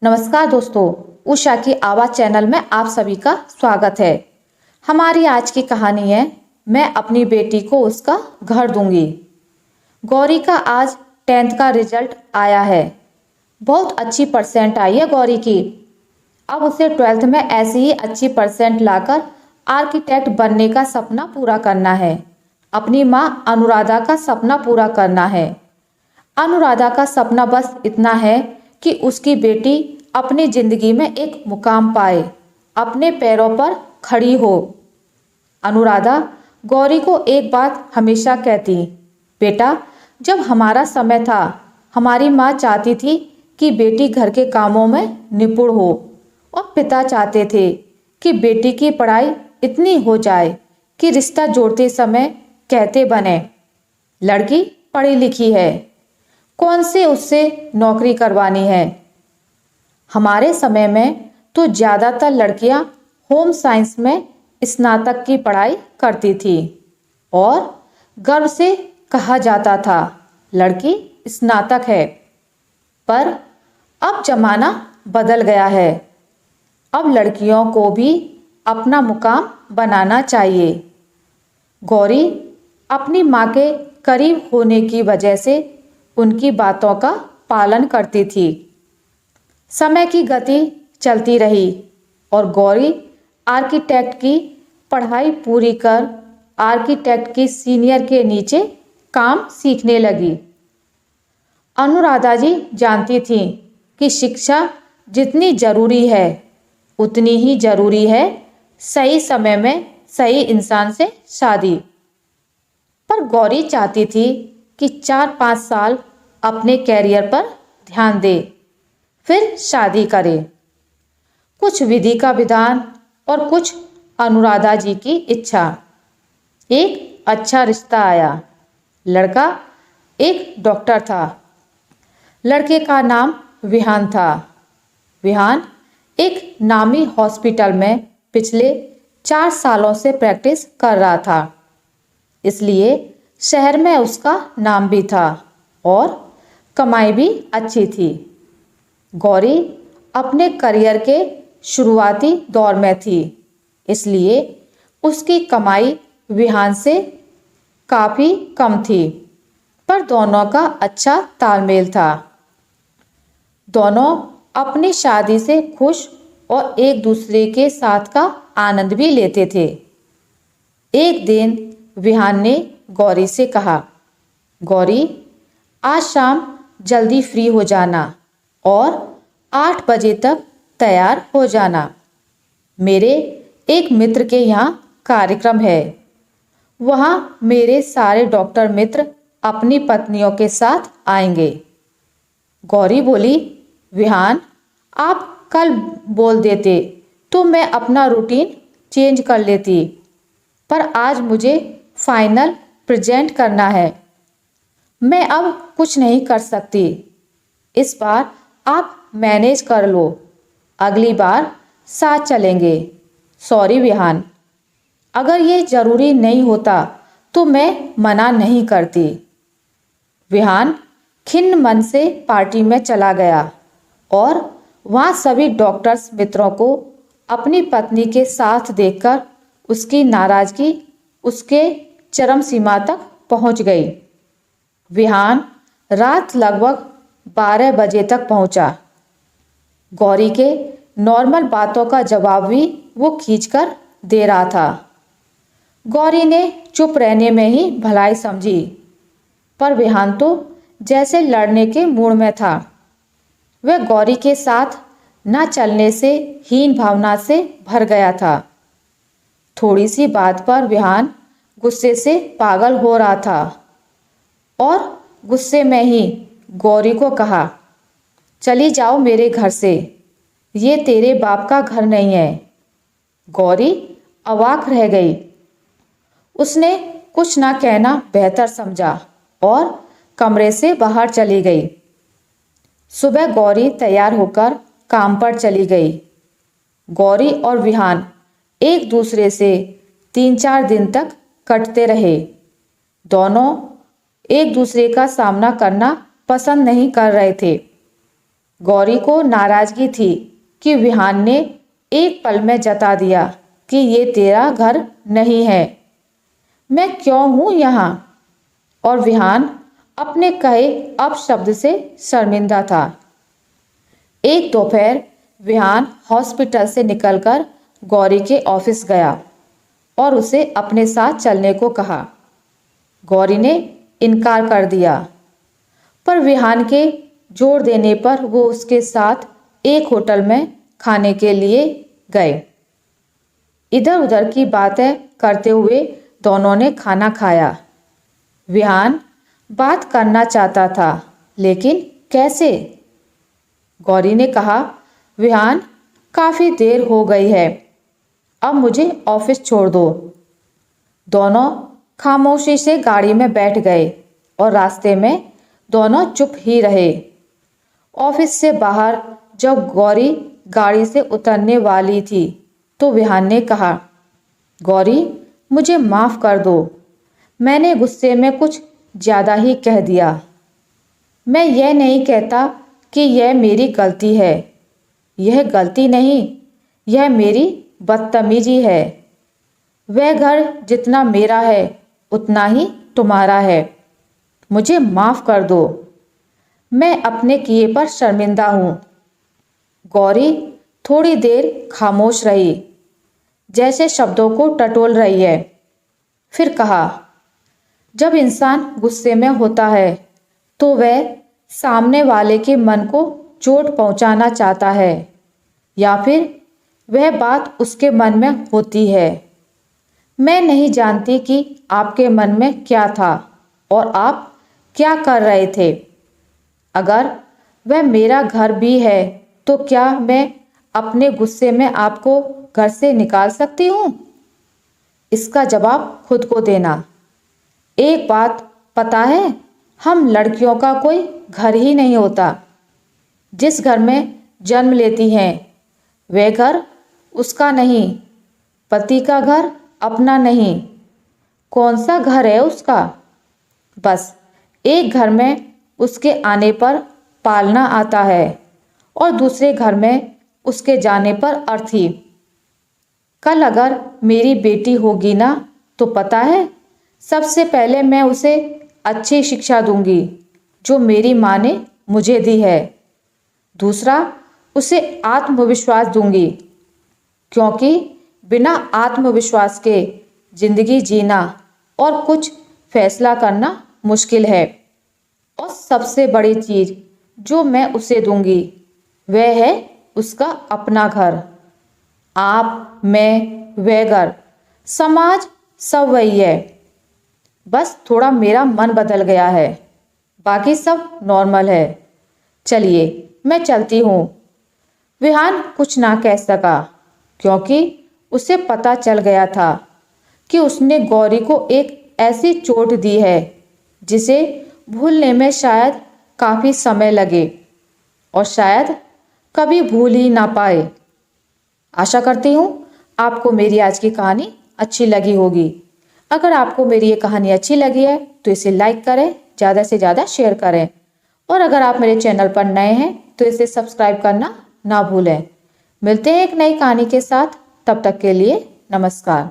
नमस्कार दोस्तों, उषा की आवाज़ चैनल में आप सभी का स्वागत है। हमारी आज की कहानी है मैं अपनी बेटी को उसका घर दूंगी। गौरी का आज 10th का रिजल्ट आया है। बहुत अच्छी परसेंट आई है गौरी की। अब उसे 12th में ऐसी ही अच्छी परसेंट लाकर आर्किटेक्ट बनने का सपना पूरा करना है। अपनी माँ अनुराधा का सपना पूरा करना है। अनुराधा का सपना बस इतना है कि उसकी बेटी अपनी जिंदगी में एक मुकाम पाए, अपने पैरों पर खड़ी हो। अनुराधा गौरी को एक बात हमेशा कहती, बेटा, जब हमारा समय था हमारी माँ चाहती थी कि बेटी घर के कामों में निपुण हो और पिता चाहते थे कि बेटी की पढ़ाई इतनी हो जाए कि रिश्ता जोड़ते समय कहते बने, लड़की पढ़ी लिखी है, कौन से उससे नौकरी करवानी है। हमारे समय में तो ज़्यादातर लड़कियां होम साइंस में स्नातक की पढ़ाई करती थी और गर्व से कहा जाता था लड़की स्नातक है। पर अब जमाना बदल गया है। अब लड़कियों को भी अपना मुकाम बनाना चाहिए। गौरी अपनी माँ के करीब होने की वजह से उनकी बातों का पालन करती थी। समय की गति चलती रही और गौरी आर्किटेक्ट की पढ़ाई पूरी कर आर्किटेक्ट की सीनियर के नीचे काम सीखने लगी। अनुराधा जी जानती थी कि शिक्षा जितनी ज़रूरी है उतनी ही ज़रूरी है सही समय में सही इंसान से शादी। पर गौरी चाहती थी कि 4-5 साल अपने कैरियर पर ध्यान दे, फिर शादी करे। कुछ विधि का विधान और कुछ अनुराधा जी की इच्छा। एक अच्छा रिश्ता आया। लड़का एक डॉक्टर था। लड़के का नाम विहान था। विहान एक नामी हॉस्पिटल में पिछले 4 सालों से प्रैक्टिस कर रहा था, इसलिए शहर में उसका नाम भी था और कमाई भी अच्छी थी। गौरी अपने करियर के शुरुआती दौर में थी, इसलिए उसकी कमाई विहान से काफ़ी कम थी, पर दोनों का अच्छा तालमेल था। दोनों अपनी शादी से खुश और एक दूसरे के साथ का आनंद भी लेते थे। एक दिन विहान ने गौरी से कहा, गौरी, आज शाम जल्दी फ्री हो जाना और 8 बजे तक तैयार हो जाना। मेरे एक मित्र के यहाँ कार्यक्रम है। वहाँ मेरे सारे डॉक्टर मित्र अपनी पत्नियों के साथ आएंगे। गौरी बोली, विहान, आप कल बोल देते तो मैं अपना रूटीन चेंज कर लेती, पर आज मुझे फाइनल प्रेजेंट करना है। मैं अब कुछ नहीं कर सकती। इस बार आप मैनेज कर लो, अगली बार साथ चलेंगे। सॉरी विहान, अगर ये ज़रूरी नहीं होता तो मैं मना नहीं करती। विहान खिन्न मन से पार्टी में चला गया और वहाँ सभी डॉक्टर्स मित्रों को अपनी पत्नी के साथ देखकर उसकी नाराज़गी उसके चरम सीमा तक पहुँच गई। विहान रात लगभग 12 बजे तक पहुँचा। गौरी के नॉर्मल बातों का जवाब भी वो खींचकर दे रहा था। गौरी ने चुप रहने में ही भलाई समझी, पर विहान तो जैसे लड़ने के मूड में था। वह गौरी के साथ न चलने से हीन भावना से भर गया था। थोड़ी सी बात पर विहान गुस्से से पागल हो रहा था और गुस्से में ही गौरी को कहा, चली जाओ मेरे घर से, ये तेरे बाप का घर नहीं है। गौरी अवाक रह गई। उसने कुछ ना कहना बेहतर समझा और कमरे से बाहर चली गई। सुबह गौरी तैयार होकर काम पर चली गई। गौरी और विहान एक दूसरे से 3-4 दिन तक कटते रहे। दोनों एक दूसरे का सामना करना पसंद नहीं कर रहे थे। गौरी को नाराजगी थी कि विहान ने एक पल में जता दिया कि ये तेरा घर नहीं है, मैं क्यों हूँ यहाँ। और विहान अपने कहे अपशब्द से शर्मिंदा था। एक दोपहर विहान हॉस्पिटल से निकलकर गौरी के ऑफिस गया और उसे अपने साथ चलने को कहा। गौरी ने इनकार कर दिया, पर विहान के जोर देने पर वो उसके साथ एक होटल में खाने के लिए गए। इधर उधर की बातें करते हुए दोनों ने खाना खाया। विहान बात करना चाहता था, लेकिन कैसे? गौरी ने कहा, विहान काफ़ी देर हो गई है, अब मुझे ऑफिस छोड़ दो। दोनों खामोशी से गाड़ी में बैठ गए और रास्ते में दोनों चुप ही रहे। ऑफिस से बाहर जब गौरी गाड़ी से उतरने वाली थी तो विहान ने कहा, गौरी मुझे माफ़ कर दो, मैंने गुस्से में कुछ ज़्यादा ही कह दिया। मैं यह नहीं कहता कि यह मेरी गलती है, यह गलती नहीं, यह मेरी बदतमीजी है। वह घर जितना मेरा है उतना ही तुम्हारा है, मुझे माफ़ कर दो, मैं अपने किए पर शर्मिंदा हूँ। गौरी थोड़ी देर खामोश रही, जैसे शब्दों को टटोल रही है। फिर कहा, जब इंसान गुस्से में होता है तो वह सामने वाले के मन को चोट पहुंचाना चाहता है, या फिर वह बात उसके मन में होती है। मैं नहीं जानती कि आपके मन में क्या था और आप क्या कर रहे थे। अगर वह मेरा घर भी है तो क्या मैं अपने गुस्से में आपको घर से निकाल सकती हूँ? इसका जवाब खुद को देना। एक बात पता है, हम लड़कियों का कोई घर ही नहीं होता। जिस घर में जन्म लेती हैं वह घर उसका नहीं, पति का घर अपना नहीं, कौन सा घर है उसका? बस एक घर में उसके आने पर पालना आता है और दूसरे घर में उसके जाने पर अर्थी। कल अगर मेरी बेटी होगी ना तो पता है, सबसे पहले मैं उसे अच्छी शिक्षा दूंगी जो मेरी माँ ने मुझे दी है। दूसरा, उसे आत्मविश्वास दूंगी, क्योंकि बिना आत्मविश्वास के जिंदगी जीना और कुछ फैसला करना मुश्किल है। और सबसे बड़ी चीज़ जो मैं उसे दूंगी वह है उसका अपना घर। आप, मैं, वह घर, समाज सब वही है। बस थोड़ा मेरा मन बदल गया है, बाकी सब नॉर्मल है। चलिए मैं चलती हूँ। विहान कुछ ना कह सका, क्योंकि उसे पता चल गया था कि उसने गौरी को एक ऐसी चोट दी है जिसे भूलने में शायद काफ़ी समय लगे और शायद कभी भूल ही ना पाए। आशा करती हूँ आपको मेरी आज की कहानी अच्छी लगी होगी। अगर आपको मेरी ये कहानी अच्छी लगी है तो इसे लाइक करें, ज़्यादा से ज़्यादा शेयर करें, और अगर आप मेरे चैनल पर नए हैं तो इसे सब्सक्राइब करना ना भूलें। मिलते हैं एक नई कहानी के साथ, तब तक के लिए नमस्कार।